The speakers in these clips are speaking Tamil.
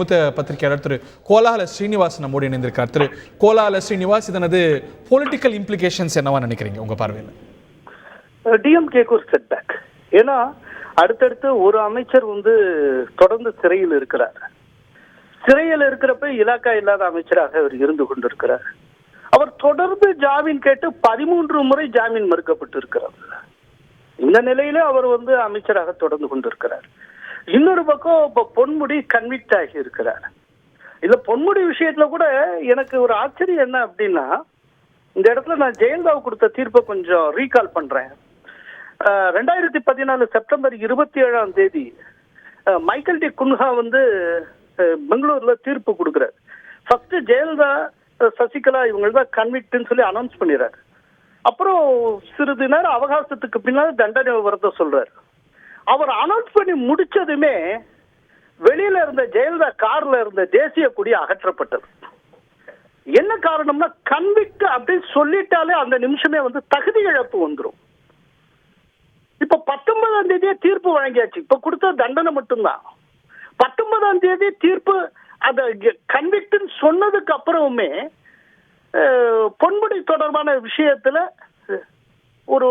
மூத்த பத்திரிகையாளர் திரு கோலாஹல ஸ்ரீனிவாஸ் நம்மோடு இணைந்திருக்கார். திரு கோலாஹல ஸ்ரீனிவாஸ், இதனது பொலிட்டிக்கல் இம்ப்ளிகேஷன்ஸ் என்னவா நினைக்கிறீங்க உங்க பார்வையில்? டிஎம்கேக்கு ஒரு செட்பேக். ஏன்னா அடுத்தடுத்து ஒரு அமைச்சர் தொடர்ந்து சிறையில் இருக்கிறார். சிறையில் இருக்கிறப்ப இலாக்கா இல்லாத அமைச்சராக அவர் இருந்து கொண்டிருக்கிறார். அவர் தொடர்ந்து ஜாமீன் கேட்டு 13 முறை ஜாமீன் மறுக்கப்பட்டு இருக்கிறார். இந்த நிலையில அவர் அமைச்சராக தொடர்ந்து கொண்டிருக்கிறார். இன்னொரு பக்கம் இப்ப பொன்முடி கன்விக்ட் ஆகி இருக்கிறார். இல்ல பொன்முடி விஷயத்துல கூட எனக்கு ஒரு ஆச்சரியம் என்ன அப்படின்னா, இந்த இடத்துல நான் ஜெயலலிதாவுக்கு கொடுத்த தீர்ப்பை கொஞ்சம் ரீகால் பண்றேன். 2014 செப்டம்பர் 27ஆம் தேதி மைக்கேல் டி குன்ஹா பெங்களூர்ல தீர்ப்பு கொடுக்கிறார். ஃபர்ஸ்ட் ஜெயலலிதா சசிகலா இவங்கதான் கன்விக்ட்னு சொல்லி அனௌன்ஸ் பண்ணிடுறாரு. அப்புறம் சிறிது நேரம் அவகாசத்துக்கு பின்னால் தண்டனை விவரத்தை சொல்றாரு. அவர் அனௌன்ஸ் பண்ணி முடிச்சதுமே வெளியில இருந்த ஜெயலலிதா கார்ல இருந்த தேசிய கொடி அகற்றப்பட்டது. என்ன காரணம்னா, கன்விக்ட் அப்படின்னு சொல்லிட்டாலே அந்த நிமிஷமே தகுதி இழப்பு வந்துடும். இப்ப 19ஆம் தேதியே தீர்ப்பு வழங்கியாச்சு. இப்ப கொடுத்த தண்டனை மட்டும்தான். 19ஆம் தேதி தீர்ப்பு அந்த கன்விக்ட் சொன்னதுக்கு அப்புறமே பொன்முடி தொடர்பான விஷயத்துல ஒரு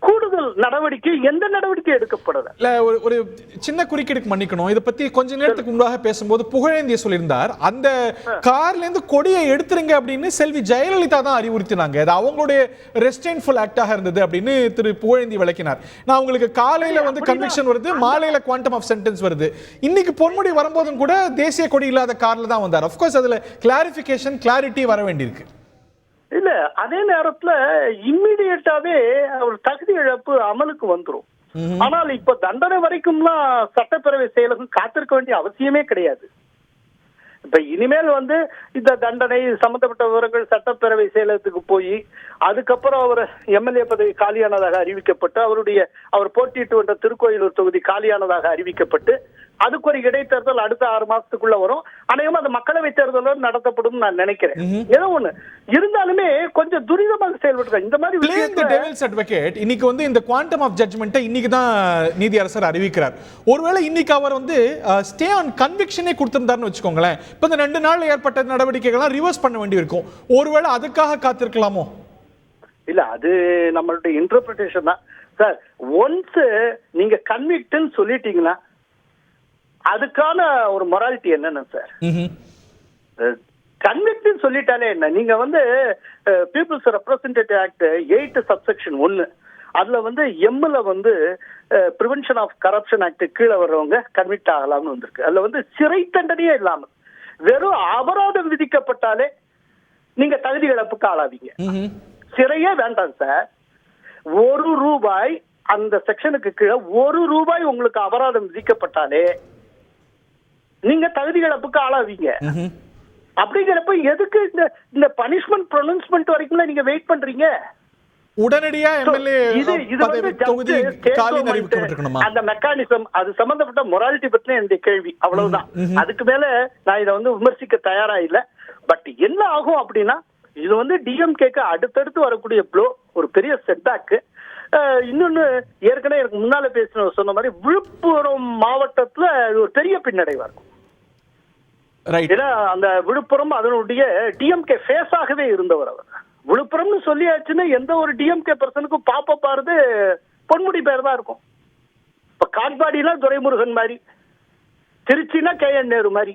கூடுதல் நடவடிக்கை, எந்த நடவடிக்கை எடுக்கப்படல. ஒரு சின்ன குறுக்கீடுக்கு மன்னிக்கணும். இதை பத்தி கொஞ்ச நேரத்துக்கு முன்பாக பேசும்போது புகழேந்திய சொல்லியிருந்தார், அந்த கார்ல இருந்து கொடியை எடுத்துருங்க அப்படின்னு செல்வி ஜெயலலிதா தான் அறிவுறுத்தினாங்க. அது அவங்களுடைய ரெஸ்ட்ரெயின்ஃபுல் ஆக்டாக இருந்தது அப்படின்னு திரு புகழேந்தி விளக்கினார். நான் உங்களுக்கு காலையில கன்விக்ஷன் வருது, மாலையில குவாண்டம் ஆஃப் சென்டென்ஸ் வருது. இன்னைக்கு பொன்முடி வரும்போதும் கூட தேசிய கொடி இல்லாத கார்ல தான் வந்தார். அப்கோர்ஸ் அதுல கிளாரிபிகேஷன், கிளாரிட்டி வர வேண்டியிருக்கு. இல்ல, அதே நேரத்துல இம்மிடியட்டாவே அவர் தகுதி இழப்பு அமலுக்கு வந்துரும். ஆனால் இப்ப தண்டனை வரைக்கும்லாம் சட்டப்பேரவை செயலகம் காத்திருக்க வேண்டிய அவசியமே கிடையாது. இப்ப இனிமேல் இந்த தண்டனை சம்பந்தப்பட்ட விவரங்கள் சட்டப்பேரவை செயலகத்துக்கு போய் அதுக்கப்புறம் அவர் எம்எல்ஏ பதவி காலியானதாக அறிவிக்கப்பட்டு அவர் போட்டியிட்டு வந்த திருக்கோயிலூர் தொகுதி காலியானதாக அறிவிக்கப்பட்டு அதுக்கு ஒரு இடைத்தேர்தல் அடுத்த 6 மாசத்துக்குள்ள வரும். அநேகமா அந்த மக்களவை தேர்தலும் நடத்தப்படும் நான் நினைக்கிறேன். ஏதோ ஒண்ணு இருந்தாலுமே கொஞ்சம் துரிதமாக செயல்பட்டு இந்த மாதிரி இன்னைக்கு இந்த குவாண்டம் ஆஃப் ஜட்ஜ்மெண்ட் இன்னைக்கு தான் நீதியரசர் அறிவிக்கிறார். ஒருவேளை இன்னைக்கு அவர் ஸ்டே ஆன் கன்விக்ஷனே கொடுத்திருந்தாருன்னு வச்சுக்கோங்களேன், இப்ப இந்த 2 நாள் ஏற்பட்ட நடவடிக்கைகள்லாம் ரிவர்ஸ் பண்ண வேண்டி இருக்கும். ஒருவேளை அதுக்காக காத்திருக்கலாமோ? இல்ல, அது நம்மளுடைய இன்டர்பிரேஷன் தான் சார். ஒன்ஸ் நீங்க கன்விக்ட்னு சொல்லிட்டீங்கன்னா அதுக்கான ஒரு மொராலிட்டி என்னன்னு சார், கன்விக்ட்னு சொல்லிட்டாலே என்ன, நீங்க பீப்புள்ஸ் ரெப்ரசன்டேட்டிவ் ஆக்ட் 8 சப்செக்ஷன் 1 அதுல எம்ல பிரிவென்ஷன் ஆஃப் கரப்ஷன் ஆக்ட் கீழே வர்றவங்க கன்விக்ட் ஆகலாம்னு வந்திருக்கு. அதுல சிறை தண்டனையே இல்லாம வெறும் அபராதம் விதிக்கப்பட்டாலே நீங்க தகுதி இழப்புக்கு ஆளாவீங்க. சிறையே வேண்டாம் சார். ₹1 அந்த செக்ஷனுக்கு கீழே ₹1 உங்களுக்கு அபராதம் விதிக்கப்பட்டாலே நீங்க தகுதி இழப்புக்கு ஆளாவீங்க. அப்படிங்கிறப்ப எதுக்கு இந்த பனிஷ்மெண்ட் ப்ரொனவுன்ஸ்மெண்ட் வரைக்கும் நீங்க வெயிட் பண்றீங்க? உடனடியா அந்த மெக்கானிசம், அது சம்பந்தப்பட்ட மொராலிட்டி பத்தின என்னுடைய கேள்வி, அவ்வளவுதான். அதுக்கு மேல நான் இதை விமர்சிக்க தயாரா இல்ல. பட் என்ன ஆகும் அப்படின்னா, இது டிஎம்கேக்கு அடுத்தடுத்து வரக்கூடிய ப்ளோ, ஒரு பெரிய செட்பேக். இன்னொன்னு, ஏற்கனவே எனக்கு முன்னால சொன்ன மாதிரி விழுப்புரம் மாவட்டத்துல ஒரு பெரிய பின்னடைவா இருக்கும். ஏன்னா அந்த விழுப்புரம் அதனுடைய டிஎம்கே ஃபேஸாகவே இருந்தவர் அவர். விழுப்புரம்னு சொல்லியாச்சுன்னா எந்த ஒரு டிஎம்கே பர்சனுக்கும் பாப்ப பாருது பொன்முடி பேர் தான் இருக்கும். இப்ப காட்பாடினா துரைமுருகன் மாதிரி, திருச்சினா KN நேரு மாதிரி.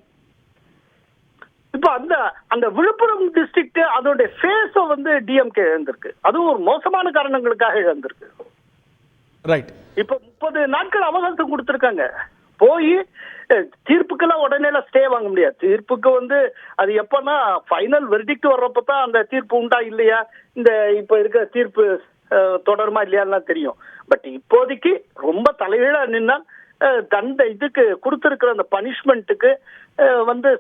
இப்ப அந்த விழுப்புரம் டிஸ்ட்ரிக்ட் அதோட ஃபேஸ டிஎம்கே இழந்திருக்கு. அதுவும் ஒரு மோசமான காரணங்களுக்காக இழந்திருக்கு. இப்ப 30 நாட்கள் அவகாசம் கொடுத்திருக்காங்க. போய் தீர்ப்புக்கெல்லாம் உடனே ஸ்டே வாங்க முடியாது. தீர்ப்புக்கு அது எப்பன்னா ஃபைனல் வெர்டிக்ட் வர்றப்பதான் அந்த தீர்ப்பு உண்டா இல்லையா, இந்த இப்ப இருக்க தீர்ப்பு தொடருமா இல்லையான்னு தெரியும். பட் இப்போதைக்கு ரொம்ப தலைகீழா நின்னா இதுக்கு கொடுத்திருக்கிற அந்த பனிஷ்மெண்ட்டுக்கு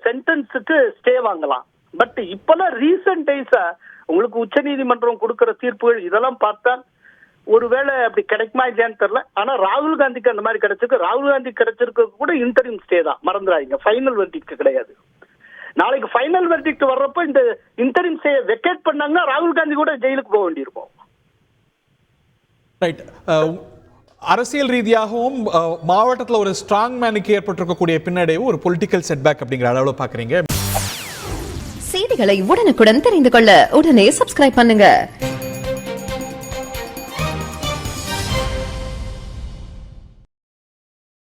சென்டென்ஸுக்கு ஸ்டே வாங்கலாம். பட் இப்பெல்லாம் ரீசன்ட் டேஸா உங்களுக்கு உச்ச நீதிமன்றம் கொடுக்கிற தீர்ப்புகள் இதெல்லாம் பார்த்தா ஒருவேளை அப்படி கிடைக்குமா இல்லையான்னு தெரியல. ஆனா ராகுல் காந்திக்கு அந்த மாதிரி கிடைச்சிருக்கு. ராகுல் காந்தி கிடைச்சிருக்க கூட இன்டரிம் ஸ்டே தான், மறந்துடாதீங்க. ஃபைனல் வெர்டிக்ட் கிடையாது. நாளைக்கு ஃபைனல் வெர்டிக்ட் வர்றப்ப இந்த இன்டரிம் ஸ்டே வெக்கேட் பண்ணாங்கன்னா ராகுல் காந்தி கூட ஜெயிலுக்கு போக வேண்டியிருக்கும். அரசியல் ரீதியாகவும் மாவட்டத்தில் ஒரு ஸ்ட்ராங் மேனுக்கு ஏற்பட்டிருக்கக்கூடிய பின்னடைவு ஒரு பொலிட்டிக்கல் செட்பேக் அப்படிங்கிற அளவுல பாக்குறீங்க. செய்திகளை உடனுக்குடன் தெரிந்து கொள்ள உடனே சப்ஸ்கிரைப் பண்ணுங்க.